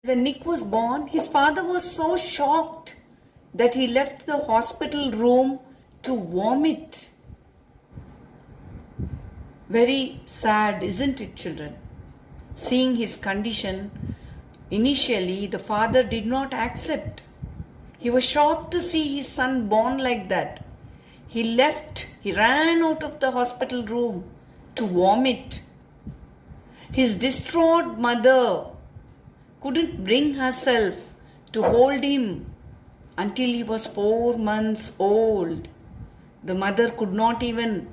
When Nick was born, his father was so shocked that he left the hospital room to vomit. Very sad, isn't it, children? Seeing his condition, initially the father did not accept. He was shocked to see his son born like that. He ran out of the hospital room to vomit. His distraught mother couldn't bring herself to hold him until he was 4 months old. The mother could not even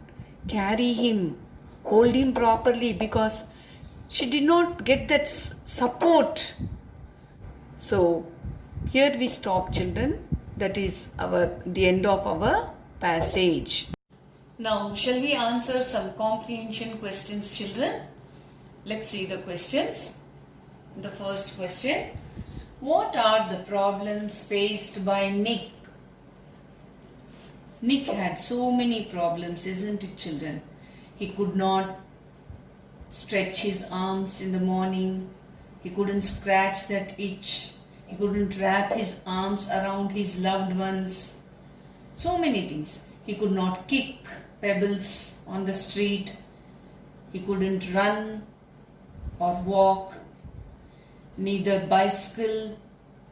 carry him, hold him properly, because she did not get that support. So here we stop, children. That is the end of our passage. Now shall we answer some comprehension questions, children? Let's see the questions. The first question: what are the problems faced by Nick? Nick had so many problems, isn't it, children? He could not stretch his arms in the morning. He couldn't scratch that itch. He couldn't wrap his arms around his loved ones. So many things. He could not kick pebbles on the street. He couldn't run or walk. Neither bicycle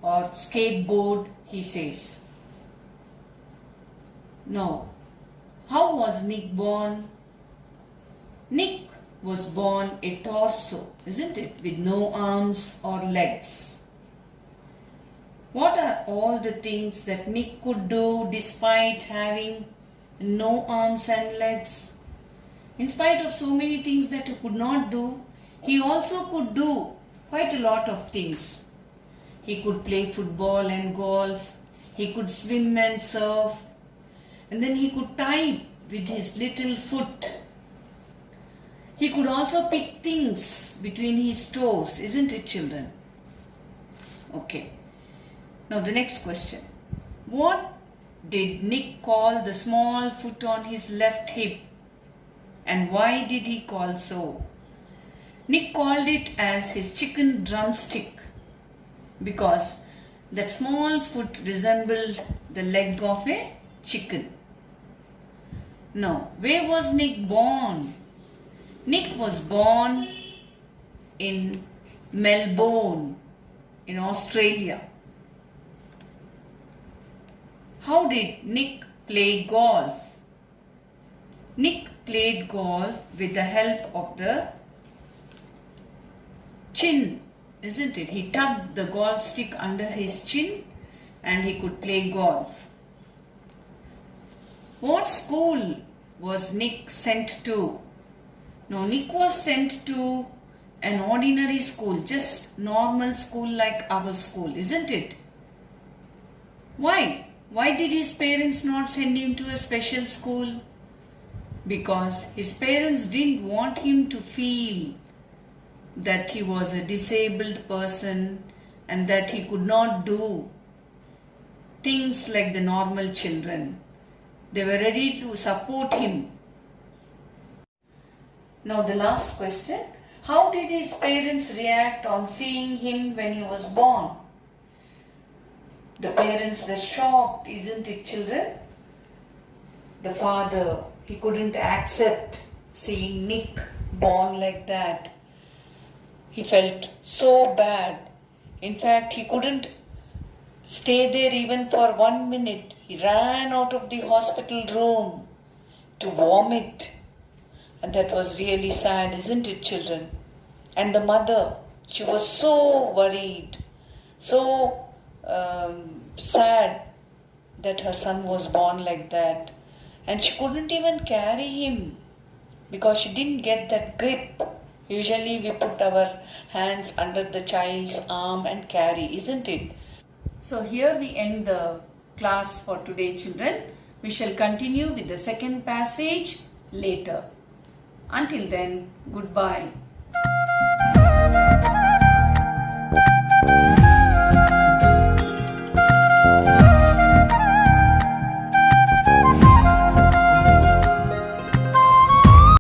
or skateboard, he says. Now, how was Nick born? Nick was born a torso, isn't it? With no arms or legs. What are all the things that Nick could do despite having no arms and legs? In spite of so many things that he could not do, he also could do quite a lot of things. He could play football and golf. He could swim and surf. And then he could type with his little foot. He could also pick things between his toes, isn't it, children? Okay. Now the next question. What did Nick call the small foot on his left hip? And why did he call so? Nick called it as his chicken drumstick because that small foot resembled the leg of a chicken. Now, where was Nick born? Nick was born in Melbourne, in Australia. How did Nick play golf? Nick played golf with the help of the chin, isn't it? He tucked the golf stick under his chin and he could play golf. What school was Nick sent to? No, Nick was sent to an ordinary school, just normal school like our school, isn't it? Why? Why did his parents not send him to a special school? Because his parents didn't want him to feel that he was a disabled person and that he could not do things like the normal children. They were ready to support him. Now the last question. How did his parents react on seeing him when he was born? The parents were shocked, isn't it, children? The father, he couldn't accept seeing Nick born like that. He felt so bad. In fact, he couldn't stay there even for 1 minute. He ran out of the hospital room to vomit. And that was really sad, isn't it, children? And the mother, she was so worried, so sad that her son was born like that. And she couldn't even carry him because she didn't get that grip. Usually we put our hands under the child's arm and carry, isn't it? So here we end the class for today, children. We shall continue with the second passage later. Until then, goodbye.